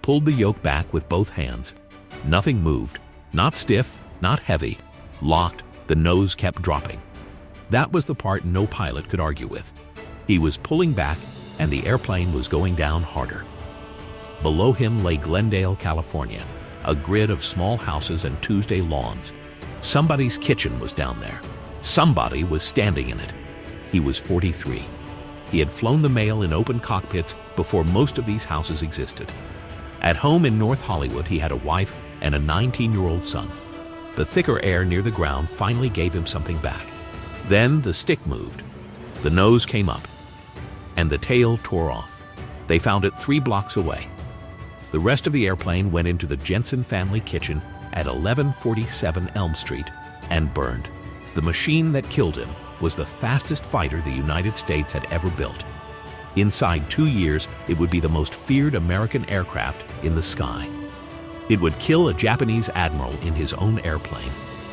pulled the yoke back with both hands. Nothing moved. Not stiff, not heavy. Locked, the nose kept dropping. That was the part no pilot could argue with. He was pulling back, and the airplane was going down harder. Below him lay Glendale, California, a grid of small houses and Tuesday lawns. Somebody's kitchen was down there. Somebody was standing in it. He was 43. He had flown the mail in open cockpits before most of these houses existed. At home in North Hollywood, he had a wife and a 19-year-old son. The thicker air near the ground finally gave him something back. Then the stick moved. The nose came up, and the tail tore off. They found it 3 blocks away. The rest of the airplane went into the Jensen family kitchen at 1147 Elm Street and burned. The machine that killed him was the fastest fighter the United States had ever built. Inside 2 years, it would be the most feared American aircraft in the sky. It would kill a Japanese admiral in his own airplane.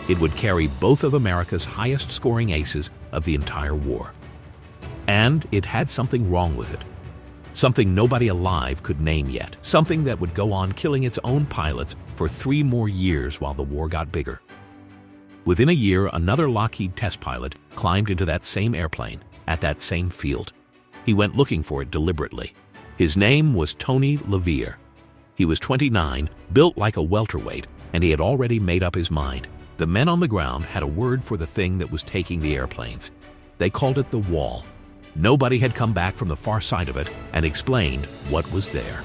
It would carry both of America's highest-scoring aces of the entire war. And it had something wrong with it. Something nobody alive could name yet. Something that would go on killing its own pilots for 3 more years while the war got bigger. Within a year, another Lockheed test pilot climbed into that same airplane at that same field. He went looking for it deliberately. His name was Tony LaVere. He was 29, built like a welterweight, and he had already made up his mind. The men on the ground had a word for the thing that was taking the airplanes. They called it the wall. Nobody had come back from the far side of it and explained what was there.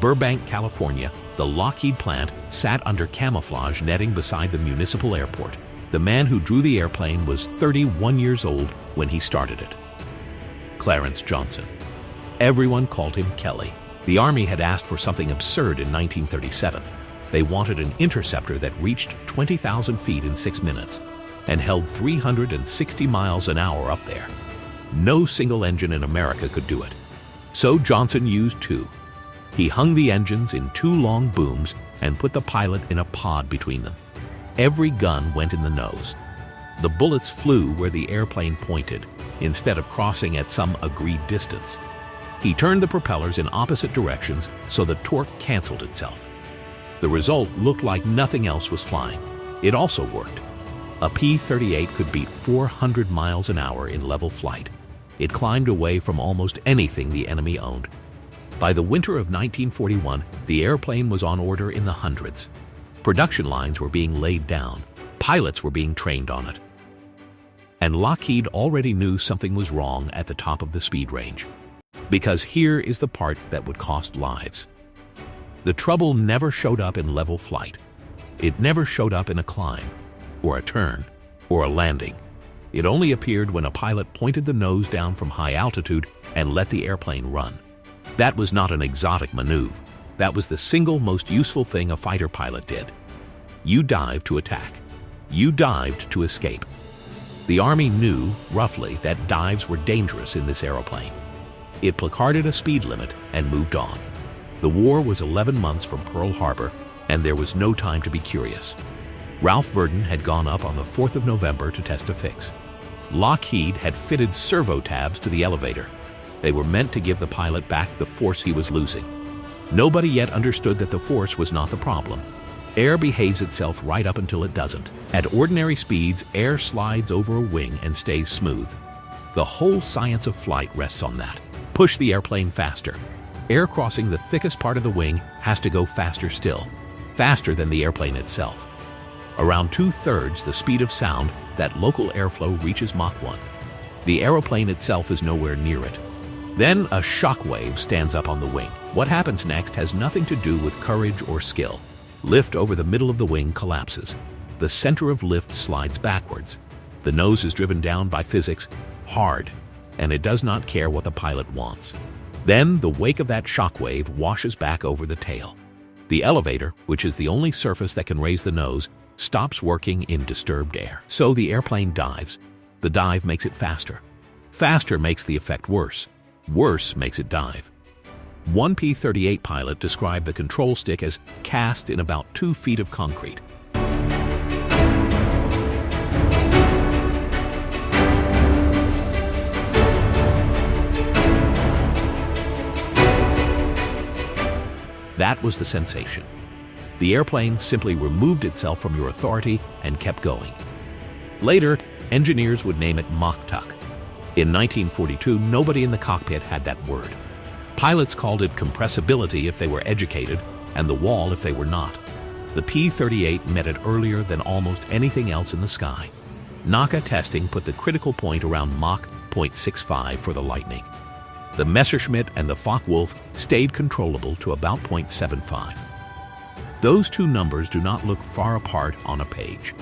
Burbank, California, the Lockheed plant sat under camouflage netting beside the municipal airport. The man who drew the airplane was 31 years old when he started it. Clarence Johnson. Everyone called him Kelly. The Army had asked for something absurd in 1937. They wanted an interceptor that reached 20,000 feet in 6 minutes and held 360 miles an hour up there. No single engine in America could do it. So Johnson used 2. He hung the engines in 2 long booms and put the pilot in a pod between them. Every gun went in the nose. The bullets flew where the airplane pointed, instead of crossing at some agreed distance. He turned the propellers in opposite directions so the torque canceled itself. The result looked like nothing else was flying. It also worked. A P-38 could beat 400 miles an hour in level flight. It climbed away from almost anything the enemy owned. By the winter of 1941, the airplane was on order in the hundreds. Production lines were being laid down. Pilots were being trained on it. And Lockheed already knew something was wrong at the top of the speed range. Because here is the part that would cost lives. The trouble never showed up in level flight. It never showed up in a climb, or a turn, or a landing. It only appeared when a pilot pointed the nose down from high altitude and let the airplane run. That was not an exotic maneuver. That was the single most useful thing a fighter pilot did. You dived to attack. You dived to escape. The Army knew, roughly, that dives were dangerous in this airplane. It placarded a speed limit and moved on. The war was 11 months from Pearl Harbor, and there was no time to be curious. Ralph Virden had gone up on the 4th of November to test a fix. Lockheed had fitted servo tabs to the elevator. They were meant to give the pilot back the force he was losing. Nobody yet understood that the force was not the problem. Air behaves itself right up until it doesn't. At ordinary speeds, air slides over a wing and stays smooth. The whole science of flight rests on that. Push the airplane faster. Air crossing the thickest part of the wing has to go faster still, faster than the airplane itself. Around 2/3 the speed of sound, that local airflow reaches Mach 1. The aeroplane itself is nowhere near it. Then a shock wave stands up on the wing. What happens next has nothing to do with courage or skill. Lift over the middle of the wing collapses. The center of lift slides backwards. The nose is driven down by physics, hard, and it does not care what the pilot wants. Then the wake of that shock wave washes back over the tail. The elevator, which is the only surface that can raise the nose, stops working in disturbed air. So the airplane dives. The dive makes it faster. Faster makes the effect worse. Worse makes it dive. One P-38 pilot described the control stick as cast in about 2 feet of concrete. That was the sensation. The airplane simply removed itself from your authority and kept going. Later, engineers would name it Mach. In 1942, nobody in the cockpit had that word. Pilots called it compressibility if they were educated, and the wall if they were not. The P-38 met it earlier than almost anything else in the sky. NACA testing put the critical point around Mach 0.65 for the Lightning. The Messerschmitt and the Focke-Wulf stayed controllable to about 0.75. Those two numbers do not look far apart on a page.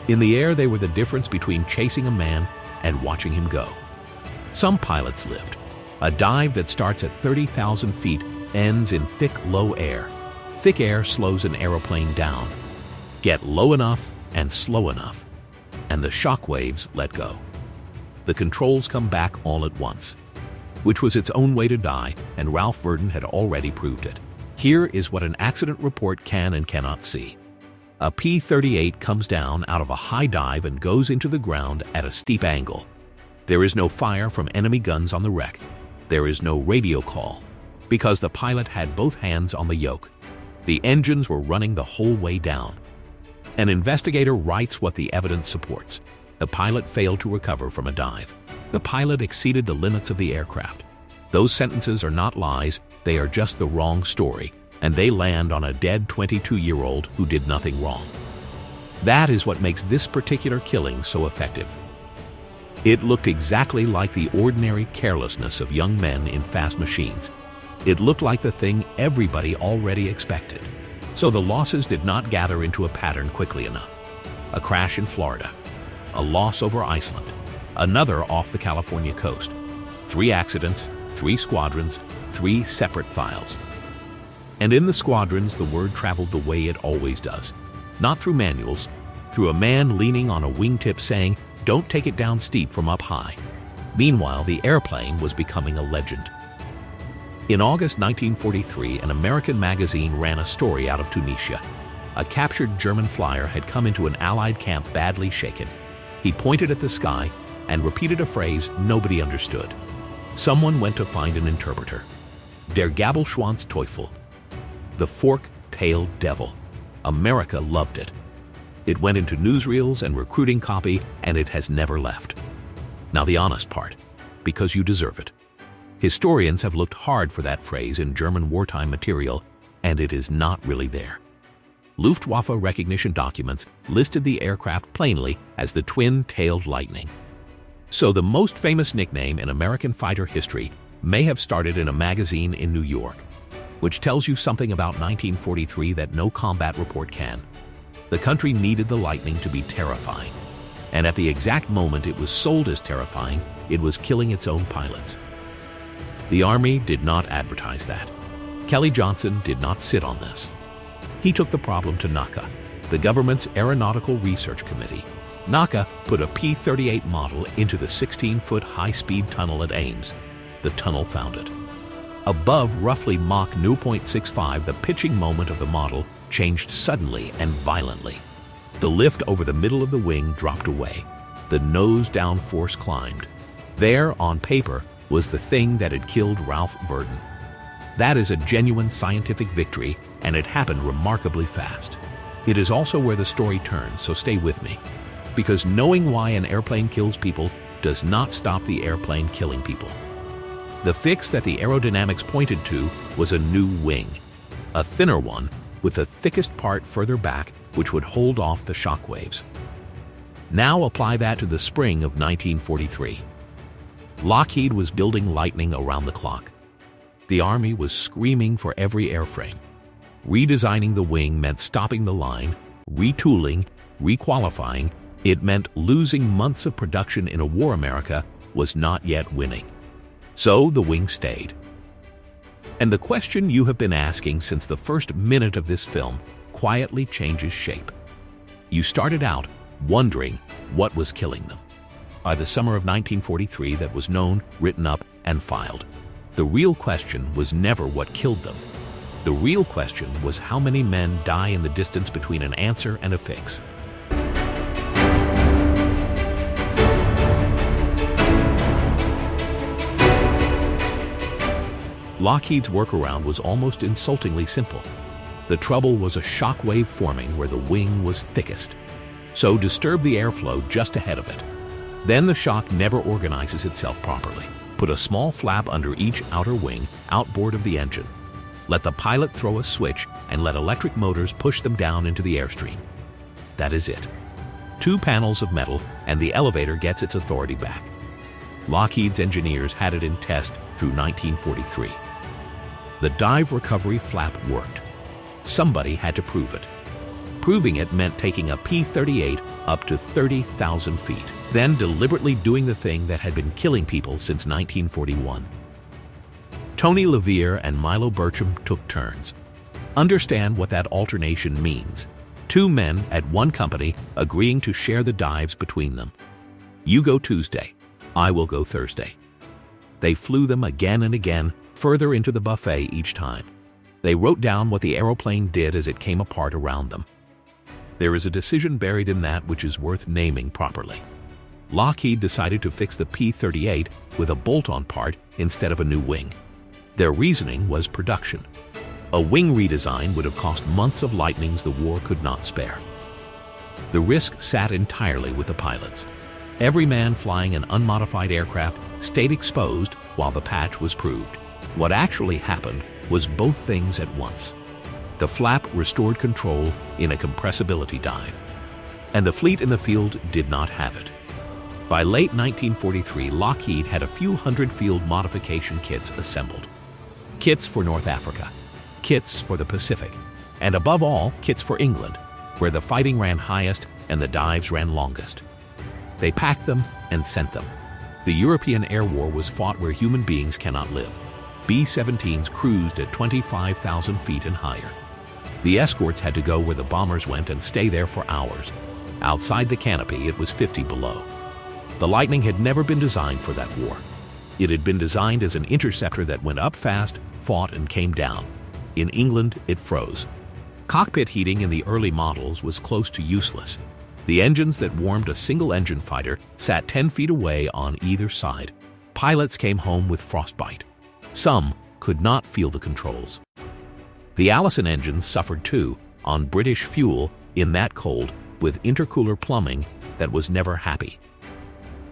In the air, they were the difference between chasing a man and watching him go. Some pilots lived. A dive that starts at 30,000 feet ends in thick, low air. Thick air slows an aeroplane down. Get low enough and slow enough, and the shock waves let go. The controls come back all at once, which was its own way to die, and Ralph Virden had already proved it. Here is what an accident report can and cannot see. A P-38 comes down out of a high dive and goes into the ground at a steep angle. There is no fire from enemy guns on the wreck. There is no radio call, because the pilot had both hands on the yoke. The engines were running the whole way down. An investigator writes what the evidence supports. The pilot failed to recover from a dive. The pilot exceeded the limits of the aircraft. Those sentences are not lies, they are just the wrong story, and they land on a dead 22-year-old who did nothing wrong. That is what makes this particular killing so effective. It looked exactly like the ordinary carelessness of young men in fast machines. It looked like the thing everybody already expected. So the losses did not gather into a pattern quickly enough. A crash in Florida, a loss over Iceland, another off the California coast. 3 accidents, 3 squadrons, 3 separate files. And in the squadrons, the word traveled the way it always does. Not through manuals, through a man leaning on a wingtip saying, "Don't take it down steep from up high." Meanwhile, the airplane was becoming a legend. In August 1943, an American magazine ran a story out of Tunisia. A captured German flyer had come into an Allied camp badly shaken. He pointed at the sky and repeated a phrase nobody understood. Someone went to find an interpreter. Der Gabelschwanz Teufel. The fork-tailed devil. America loved it. It went into newsreels and recruiting copy, and it has never left. Now the honest part, because you deserve it. Historians have looked hard for that phrase in German wartime material, and it is not really there. Luftwaffe recognition documents listed the aircraft plainly as the twin-tailed Lightning. So the most famous nickname in American fighter history may have started in a magazine in New York, which tells you something about 1943 that no combat report can. The country needed the Lightning to be terrifying, and at the exact moment it was sold as terrifying, it was killing its own pilots. The Army did not advertise that. Kelly Johnson did not sit on this. He took the problem to NACA, the government's Aeronautical Research Committee. NACA put a P-38 model into the 16-foot high-speed tunnel at Ames. The tunnel found it. Above roughly Mach 0.65, the pitching moment of the model changed suddenly and violently. The lift over the middle of the wing dropped away. The nose-down force climbed. There, on paper, was the thing that had killed Ralph Virden. That is a genuine scientific victory, and it happened remarkably fast. It is also where the story turns, so stay with me. Because knowing why an airplane kills people does not stop the airplane killing people. The fix that the aerodynamics pointed to was a new wing, a thinner one with the thickest part further back which would hold off the shock waves. Now apply that to the spring of 1943. Lockheed was building Lightning around the clock. The Army was screaming for every airframe. Redesigning the wing meant stopping the line, retooling, requalifying. It meant losing months of production in a war America was not yet winning. So the wing stayed. And the question you have been asking since the first minute of this film quietly changes shape. You started out wondering what was killing them. By the summer of 1943, that was known, written up, and filed. The real question was never what killed them. The real question was how many men die in the distance between an answer and a fix. Lockheed's workaround was almost insultingly simple. The trouble was a shock wave forming where the wing was thickest, so disturb the airflow just ahead of it. Then the shock never organizes itself properly. Put a small flap under each outer wing, outboard of the engine. Let the pilot throw a switch and let electric motors push them down into the airstream. That is it. 2 panels of metal and the elevator gets its authority back. Lockheed's engineers had it in test through 1943. The dive recovery flap worked. Somebody had to prove it. Proving it meant taking a P-38 up to 30,000 feet, then deliberately doing the thing that had been killing people since 1941. Tony LaVere and Milo Burcham took turns. Understand what that alternation means. 2 men at one company agreeing to share the dives between them. You go Tuesday, I will go Thursday. They flew them again and again, further into the buffet each time. They wrote down what the aeroplane did as it came apart around them. There is a decision buried in that which is worth naming properly. Lockheed decided to fix the P-38 with a bolt-on part instead of a new wing. Their reasoning was production. A wing redesign would have cost months of Lightnings the war could not spare. The risk sat entirely with the pilots. Every man flying an unmodified aircraft stayed exposed while the patch was proved. What actually happened was both things at once. The flap restored control in a compressibility dive, and the fleet in the field did not have it. By late 1943, Lockheed had a few hundred field modification kits assembled. Kits for North Africa, kits for the Pacific, and above all, kits for England, where the fighting ran highest and the dives ran longest. They packed them and sent them. The European air war was fought where human beings cannot live. B-17s cruised at 25,000 feet and higher. The escorts had to go where the bombers went and stay there for hours. Outside the canopy, it was 50 below. The Lightning had never been designed for that war. It had been designed as an interceptor that went up fast, fought, and came down. In England, it froze. Cockpit heating in the early models was close to useless. The engines that warmed a single-engine fighter sat 10 feet away on either side. Pilots came home with frostbite. Some could not feel the controls. The Allison engines suffered too, on British fuel in that cold, with intercooler plumbing that was never happy.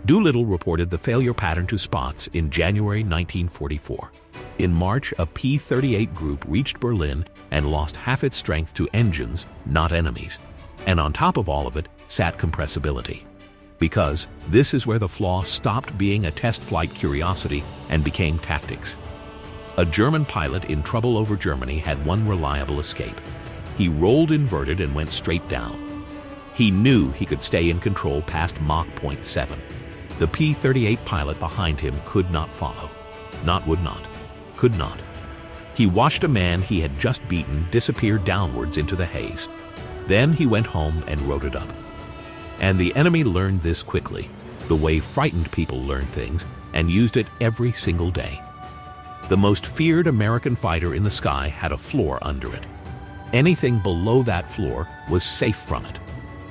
Doolittle reported the failure pattern to spots in January 1944. In March, a P-38 group reached Berlin and lost half its strength to engines, not enemies. And on top of all of it sat compressibility. Because this is where the flaw stopped being a test flight curiosity and became tactics. A German pilot in trouble over Germany had one reliable escape. He rolled inverted and went straight down. He knew he could stay in control past Mach 0.7. The P-38 pilot behind him could not follow. Would not. Could not. He watched a man he had just beaten disappear downwards into the haze. Then he went home and wrote it up. And the enemy learned this quickly, the way frightened people learn things, and used it every single day. The most feared American fighter in the sky had a floor under it. Anything below that floor was safe from it.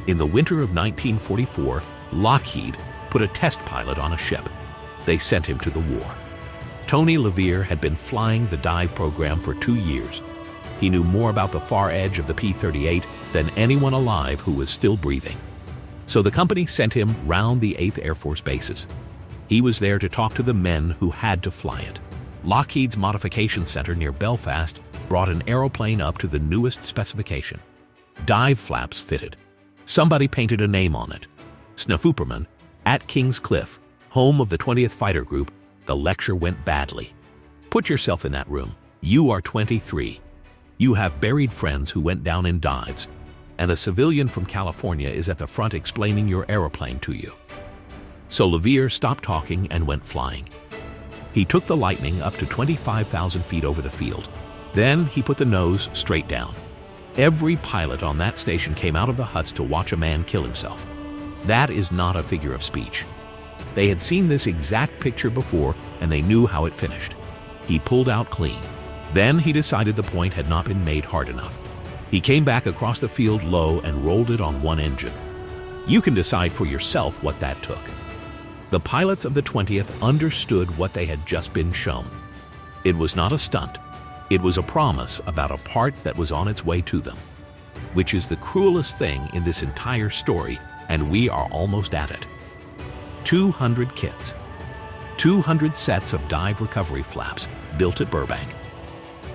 In the winter of 1944, Lockheed put a test pilot on a ship. They sent him to the war. Tony LaVere had been flying the dive program for 2 years. He knew more about the far edge of the P-38 than anyone alive who was still breathing. So the company sent him round the 8th Air Force bases. He was there to talk to the men who had to fly it. Lockheed's modification center near Belfast brought an aeroplane up to the newest specification. Dive flaps fitted. Somebody painted a name on it. Snufooperman, at King's Cliff, home of the 20th Fighter Group. The lecture went badly. Put yourself in that room. You are 23. You have buried friends who went down in dives, and a civilian from California is at the front explaining your aeroplane to you. So LaVere stopped talking and went flying. He took the Lightning up to 25,000 feet over the field. Then he put the nose straight down. Every pilot on that station came out of the huts to watch a man kill himself. That is not a figure of speech. They had seen this exact picture before, and they knew how it finished. He pulled out clean. Then he decided the point had not been made hard enough. He came back across the field low and rolled it on one engine. You can decide for yourself what that took. The pilots of the 20th understood what they had just been shown. It was not a stunt. It was a promise about a part that was on its way to them, which is the cruelest thing in this entire story, and we are almost at it. 200 kits. 200 sets of dive recovery flaps built at Burbank.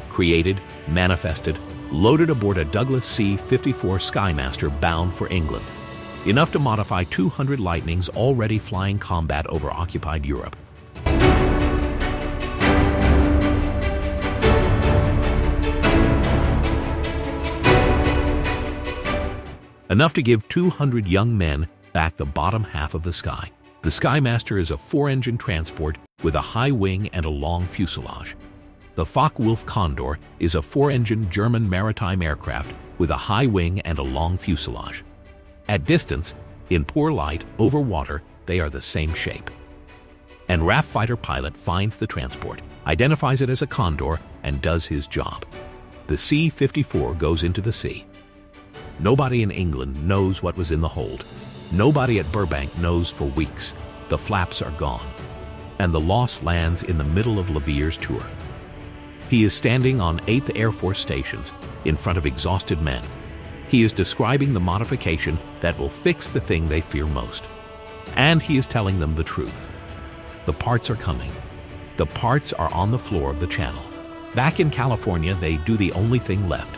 Created, manifested, loaded aboard a Douglas C-54 Skymaster bound for England. Enough to modify 200 Lightnings already flying combat over occupied Europe. Enough to give 200 young men back the bottom half of the sky. The Skymaster is a 4-engine transport with a high wing and a long fuselage. The Focke-Wulf Condor is a 4-engine German maritime aircraft with a high wing and a long fuselage. At distance, in poor light, over water, they are the same shape. And RAF fighter pilot finds the transport, identifies it as a Condor, and does his job. The C-54 goes into the sea. Nobody in England knows what was in the hold. Nobody at Burbank knows for weeks. The flaps are gone. And the loss lands in the middle of Leviere's tour. He is standing on 8th Air Force stations in front of exhausted men. He is describing the modification that will fix the thing they fear most. And he is telling them the truth. The parts are coming. The parts are on the floor of the channel. Back in California, they do the only thing left.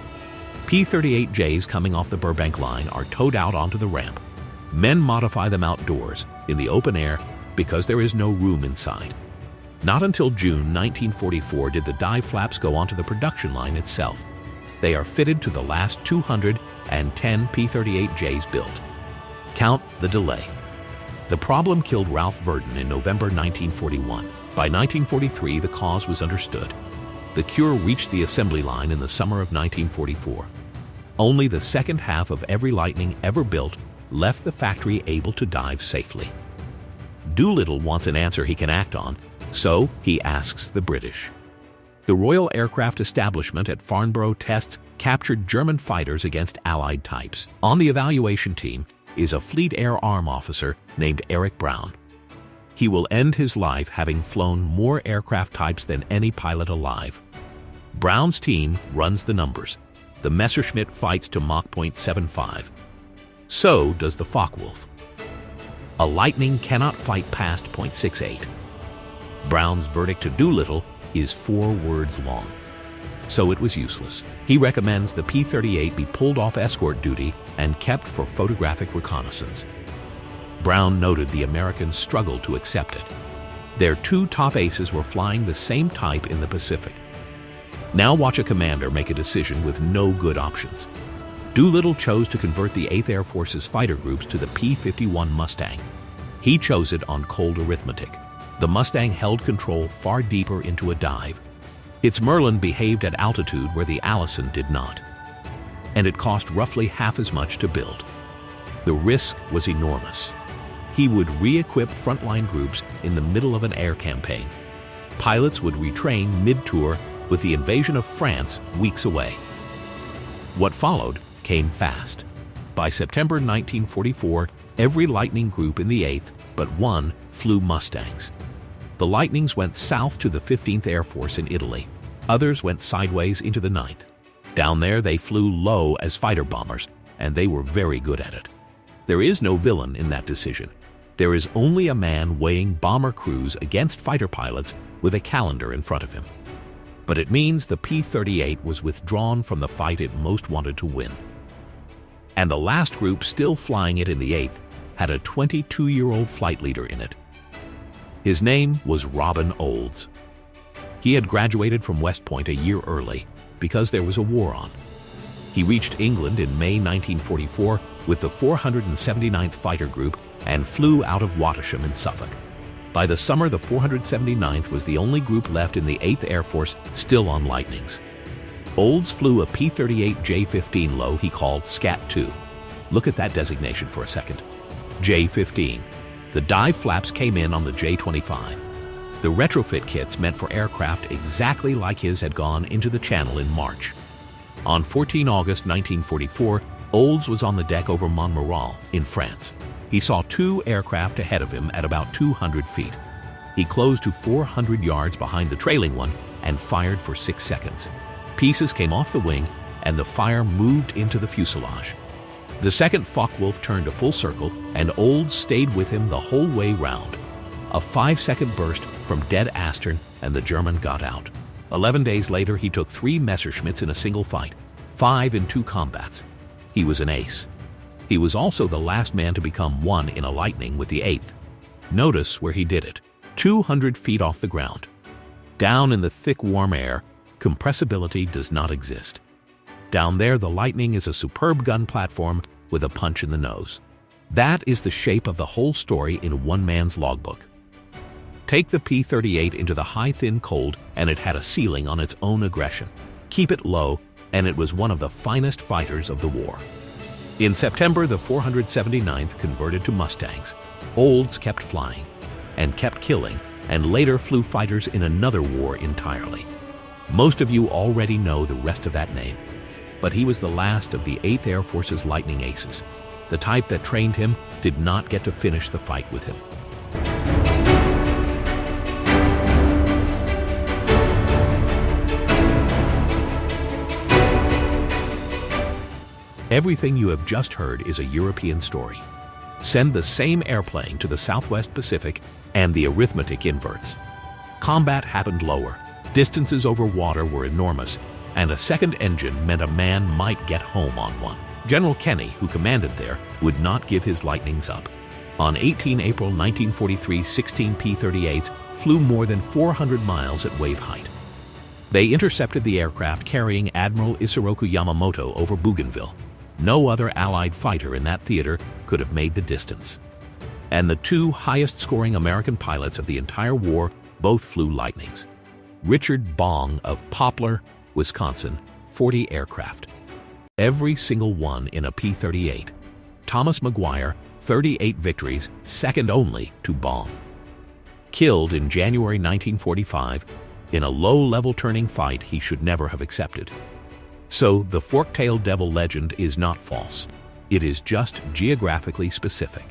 P-38Js coming off the Burbank line are towed out onto the ramp. Men modify them outdoors, in the open air, because there is no room inside. Not until June 1944 did the dive flaps go onto the production line itself. They are fitted to the last 210 P-38Js built. Count the delay. The problem killed Ralph Virden in November 1941. By 1943, the cause was understood. The cure reached the assembly line in the summer of 1944. Only the second half of every Lightning ever built left the factory able to dive safely. Doolittle wants an answer he can act on, so he asks the British. The Royal Aircraft Establishment at Farnborough tests captured German fighters against Allied types. On the evaluation team is a Fleet Air Arm officer named Eric Brown. He will end his life having flown more aircraft types than any pilot alive. Brown's team runs the numbers. The Messerschmitt fights to Mach 0.75. So does the Focke-Wulf. A Lightning cannot fight past 0.68. Brown's verdict to Doolittle is 4 words long. So it was useless. He recommends the P-38 be pulled off escort duty and kept for photographic reconnaissance. Brown noted the Americans struggled to accept it. Their 2 top aces were flying the same type in the Pacific. Now watch a commander make a decision with no good options. Doolittle chose to convert the 8th Air Force's fighter groups to the P-51 Mustang. He chose it on cold arithmetic. The Mustang held control far deeper into a dive. Its Merlin behaved at altitude where the Allison did not. And it cost roughly half as much to build. The risk was enormous. He would re-equip frontline groups in the middle of an air campaign. Pilots would retrain mid-tour with the invasion of France weeks away. What followed came fast. By September 1944, every Lightning group in the 8th but one flew Mustangs. The Lightnings went south to the 15th Air Force in Italy. Others went sideways into the 9th. Down there, they flew low as fighter bombers, and they were very good at it. There is no villain in that decision. There is only a man weighing bomber crews against fighter pilots with a calendar in front of him. But it means the P-38 was withdrawn from the fight it most wanted to win. And the last group still flying it in the 8th had a 22-year-old flight leader in it. His name was Robin Olds. He had graduated from West Point a year early because there was a war on. He reached England in May 1944 with the 479th Fighter Group and flew out of Wattisham in Suffolk. By the summer, the 479th was the only group left in the 8th Air Force still on Lightnings. Olds flew a P-38 J-15 low he called Scat-2. Look at that designation for a second. J-15. The dive flaps came in on the J-25. The retrofit kits meant for aircraft exactly like his had gone into the Channel in March. On 14 August 1944, Olds was on the deck over Montmoral in France. He saw 2 aircraft ahead of him at about 200 feet. He closed to 400 yards behind the trailing one and fired for 6 seconds. Pieces came off the wing, and the fire moved into the fuselage. The second Focke-Wulf turned a full circle, and Olds stayed with him the whole way round. A 5-second burst from dead astern, and the German got out. 11 days later, he took 3 Messerschmitts in a single fight, 5 in 2 combats. He was an ace. He was also the last man to become 1 in a Lightning with the 8th. Notice where he did it, 200 feet off the ground. Down in the thick, warm air, compressibility does not exist. Down there, the Lightning is a superb gun platform with a punch in the nose. That is the shape of the whole story in one man's logbook. Take the P-38 into the high, thin cold, and it had a ceiling on its own aggression. Keep it low, and it was one of the finest fighters of the war. In September, the 479th converted to Mustangs. Olds kept flying, and kept killing, and later flew fighters in another war entirely. Most of you already know the rest of that name. But he was the last of the 8th Air Force's Lightning aces. The type that trained him did not get to finish the fight with him. Everything you have just heard is a European story. Send the same airplane to the Southwest Pacific and the arithmetic inverts. Combat happened lower, distances over water were enormous, and a second engine meant a man might get home on one. General Kenny, who commanded there, would not give his Lightnings up. On 18 April 1943, 16 P-38s flew more than 400 miles at wave height. They intercepted the aircraft carrying Admiral Isoroku Yamamoto over Bougainville. No other Allied fighter in that theater could have made the distance. And the 2 highest-scoring American pilots of the entire war both flew Lightnings. Richard Bong of Poplar, Wisconsin, 40 aircraft. Every single one in a P-38. Thomas Maguire, 38 victories, second only to Bong. Killed in January 1945 in a low-level turning fight he should never have accepted. So the fork-tailed devil legend is not false. It is just geographically specific.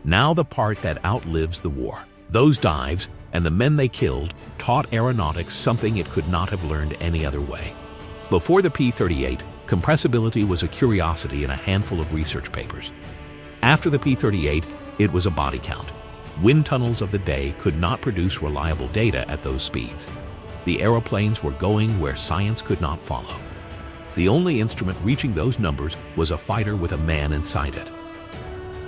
Now the part that outlives the war. Those dives and the men they killed taught aeronautics something it could not have learned any other way. Before the P-38, compressibility was a curiosity in a handful of research papers. After the P-38, it was a body count. Wind tunnels of the day could not produce reliable data at those speeds. The aeroplanes were going where science could not follow. The only instrument reaching those numbers was a fighter with a man inside it.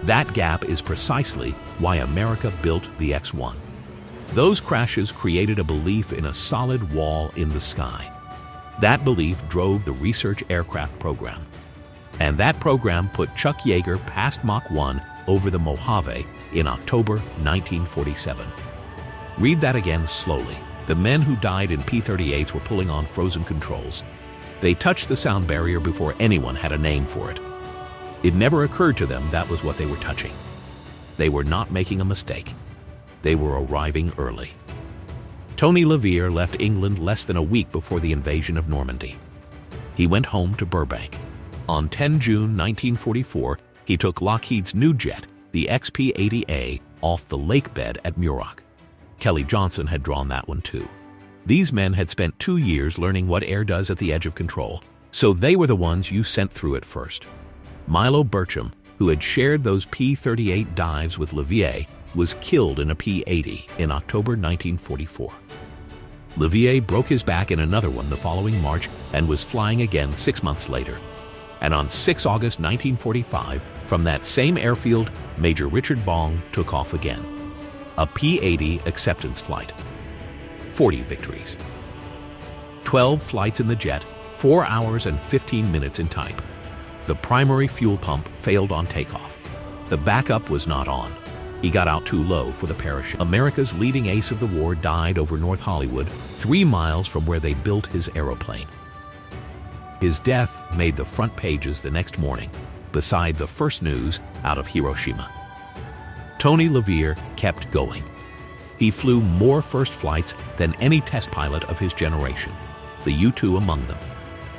That gap is precisely why America built the X-1. Those crashes created a belief in a solid wall in the sky. That belief drove the research aircraft program. And that program put Chuck Yeager past Mach 1 over the Mojave in October 1947. Read that again slowly. The men who died in P-38s were pulling on frozen controls. They touched the sound barrier before anyone had a name for it. It never occurred to them that was what they were touching. They were not making a mistake. They were arriving early. Tony LaVere left England less than a week before the invasion of Normandy. He went home to Burbank. On 10 June 1944, he took Lockheed's new jet, the XP-80A, off the lake bed at Muroc. Kelly Johnson had drawn that one too. These men had spent 2 years learning what air does at the edge of control, so they were the ones you sent through it first. Milo Burcham, who had shared those P-38 dives with LaVere, was killed in a P-80 in October 1944. LaVere broke his back in another one the following March and was flying again 6 months later. And on 6 August 1945, from that same airfield, Major Richard Bong took off again. A P-80 acceptance flight. 40 victories. 12 flights in the jet, 4 hours and 15 minutes in type. The primary fuel pump failed on takeoff. The backup was not on. He got out too low for the parachute. America's leading ace of the war died over North Hollywood, 3 miles from where they built his aeroplane. His death made the front pages the next morning, beside the first news out of Hiroshima. Tony LaVere kept going. He flew more first flights than any test pilot of his generation, the U-2 among them.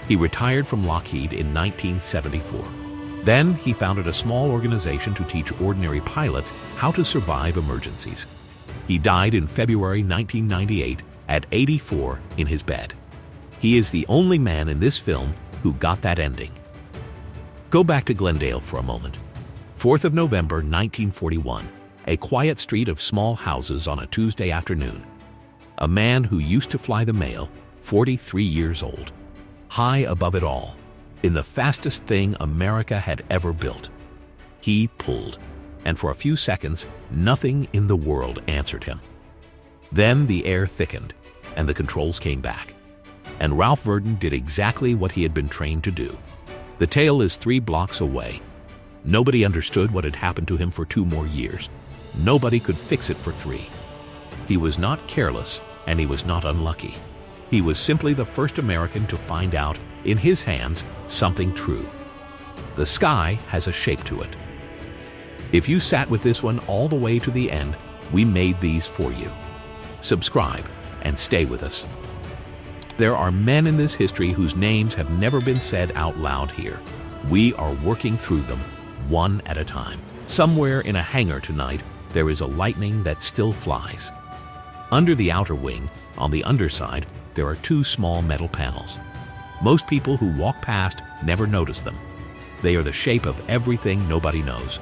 He retired from Lockheed in 1974. Then he founded a small organization to teach ordinary pilots how to survive emergencies. He died in February 1998 at 84 in his bed. He is the only man in this film who got that ending. Go back to Glendale for a moment. 4th of November, 1941, a quiet street of small houses on a Tuesday afternoon. A man who used to fly the mail, 43 years old, high above it all, in the fastest thing America had ever built. He pulled, and for a few seconds, nothing in the world answered him. Then the air thickened, and the controls came back. And Ralph Virden did exactly what he had been trained to do. The tail is 3 blocks away. Nobody understood what had happened to him for 2 more years. Nobody could fix it for 3. He was not careless, and he was not unlucky. He was simply the first American to find out, in his hands, something true. The sky has a shape to it. If you sat with this one all the way to the end, we made these for you. Subscribe and stay with us. There are men in this history whose names have never been said out loud here. We are working through them, one at a time. Somewhere in a hangar tonight, there is a Lightning that still flies. Under the outer wing, on the underside, there are 2 small metal panels. Most people who walk past never notice them. They are the shape of everything nobody knows.